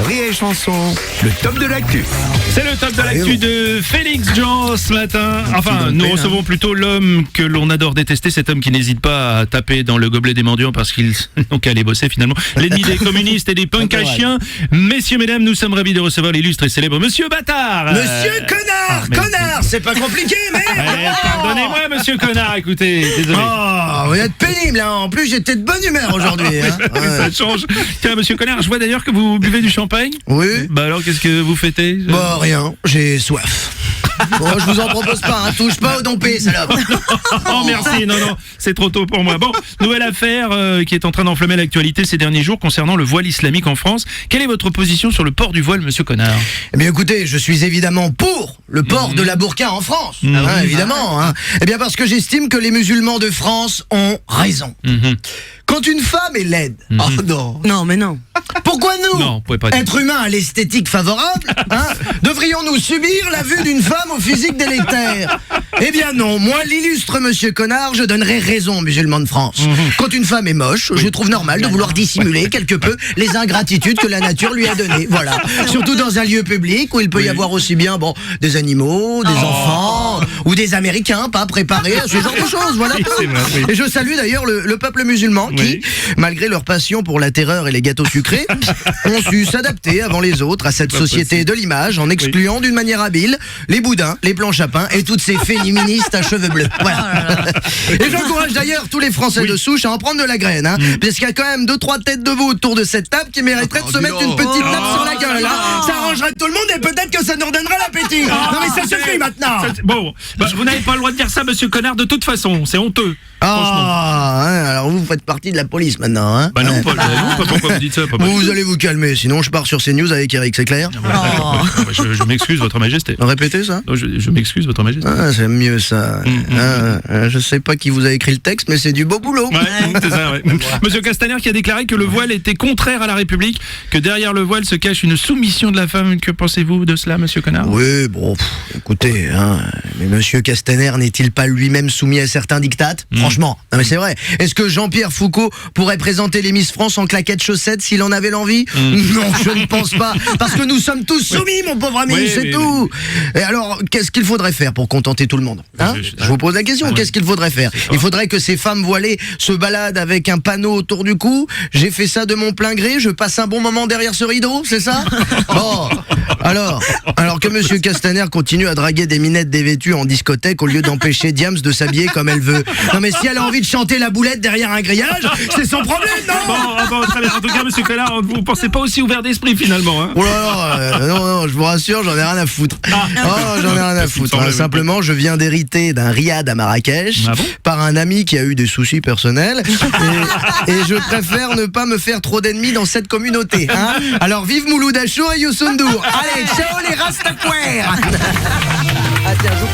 Rire et Chanson, le top de l'actu. C'est le top de l'actu de Félix Jean ce matin. Enfin, nous recevons plutôt l'homme que l'on adore détester, cet homme qui n'hésite pas à taper dans le gobelet des mendiants parce qu'ils n'ont qu'à aller bosser finalement. L'ennemi des communistes et des punks à chiens. Messieurs, mesdames, nous sommes ravis de recevoir l'illustre et célèbre Monsieur Bâtard. Monsieur Connard, connard, c'est pas compliqué, mais... Pardonnez-moi, Monsieur Connard, écoutez, désolé. Oh, vous êtes pénible, hein. En plus j'étais de bonne humeur aujourd'hui. Hein. Ça change. Tiens, Monsieur Connard, je vois d'ailleurs que vous buvez du champagne. Oui. Bah alors, qu'est-ce que vous fêtez? Bon, rien, j'ai soif. Bon, je vous en propose pas, hein. Touche pas au dompé, salope. Oh merci, non, c'est trop tôt pour moi. Bon, nouvelle affaire qui est en train d'enflammer l'actualité ces derniers jours concernant le voile islamique en France. Quelle est votre position sur le port du voile, Monsieur Connard? Eh bien écoutez, je suis évidemment pour le port de la burqa en France, hein, évidemment. Hein. Eh bien parce que j'estime que les musulmans de France ont raison. Quand une femme est laide, oh non. Non, mais non. Pourquoi nous, Non, vous pouvez pas dire. être humains à l'esthétique favorable, hein, devrions-nous subir la vue d'une femme au physique délétère? Eh bien non, moi l'illustre Monsieur Connard, je donnerai raison aux musulmans de France. Quand une femme est moche, je trouve normal de vouloir dissimuler quelque peu les ingratitudes que la nature lui a données. Voilà. Surtout dans un lieu public où il peut y avoir aussi bien des animaux, des enfants, ou des Américains pas préparés à ce genre de choses. Voilà. C'est vrai, oui. Et je salue d'ailleurs le peuple musulman qui, malgré leur passion pour la terreur et les gâteaux sucrés, ont su s'adapter avant les autres à cette société de l'image en excluant d'une manière habile les boudins, les planches à pain et toutes ces féministes à cheveux bleus. Voilà. Et j'encourage d'ailleurs tous les Français de souche à en prendre de la graine, hein, parce qu'il y a quand même 2-3 têtes de veau autour de cette table qui mériteraient de se mettre une petite tape sur la gueule. Hein. Ça arrangerait tout le monde et peut-être que ça nous redonnerait l'appétit. Non mais ça suffit maintenant. Bon, vous n'avez pas le droit de dire ça, Monsieur Connard, de toute façon, c'est honteux. Ah, hein, alors vous faites partie de la police maintenant, hein? Bah non, pourquoi vous dites ça? Vous allez vous calmer, sinon je pars sur CNews avec Eric, c'est clair? Je m'excuse, Votre Majesté. Répétez ça? Non, je m'excuse, Votre Majesté. Ah, c'est mieux ça. Je sais pas qui vous a écrit le texte, mais c'est du beau boulot. Ouais, c'est ça, ouais. Monsieur Castaner qui a déclaré que le voile était contraire à la République, que derrière le voile se cache une soumission de la femme. Que pensez-vous de cela, Monsieur Connard? Oui, bon, écoutez, hein, mais Monsieur Castaner n'est-il pas lui-même soumis à certains dictates? Franchement, non mais c'est vrai. Est-ce que Jean-Pierre Foucault pourrait présenter les Miss France en claquettes chaussettes s'il en avait l'envie? Non, je ne pense pas. Parce que nous sommes tous soumis, mon pauvre ami, c'est tout. Et alors, qu'est-ce qu'il faudrait faire pour contenter tout le monde, hein? Je vous pose la question, qu'est-ce qu'il faudrait faire? Il faudrait que ces femmes voilées se baladent avec un panneau autour du cou. J'ai fait ça de mon plein gré, je passe un bon moment derrière ce rideau, c'est ça? Bon, alors que Monsieur Castaner continue à draguer des minettes dévêtues en discothèque au lieu d'empêcher Diams de s'habiller comme elle veut. Non mais si elle a envie de chanter la boulette derrière un grillage, c'est son problème, non? Bon, très bien. En tout cas, Monsieur Connard, vous pensez pas aussi ouvert d'esprit finalement, hein? Oh là là, non, je vous rassure, j'en ai rien à foutre. Oh, j'en ai rien à foutre. Hein. Simplement, je viens d'hériter d'un riad à Marrakech par un ami qui a eu des soucis personnels et je préfère ne pas me faire trop d'ennemis dans cette communauté. Hein. Alors vive Mouloud Achour et Youssou N'Dour. Allez, ciao les rastaquaires. Ah, tiens, je vous...